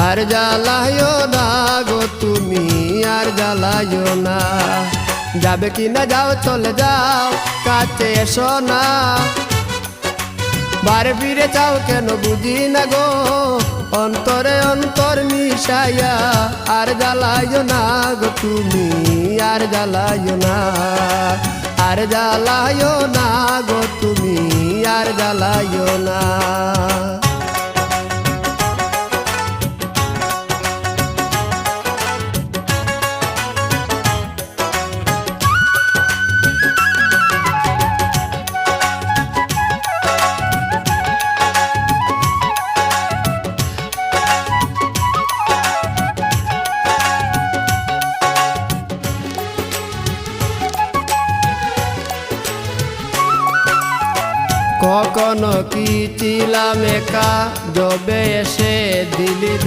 আর জ্বালায়ো না গো তুমি, আর জ্বালায়ো না। যাবে কিনা যাও, চলে যাও, কাছে এসো না। বারে ফিরে যাও কেন বুঝি না গো, অন্তরে অন্তর মিশাইয়া। আর জ্বালায়ো না গো তুমি, আর জ্বালায়ো না। আর জ্বালায়ো না গো তুমি, আর জ্বালায়ো না। কখনো কি ছিলাম একা, যবে এসে দিলি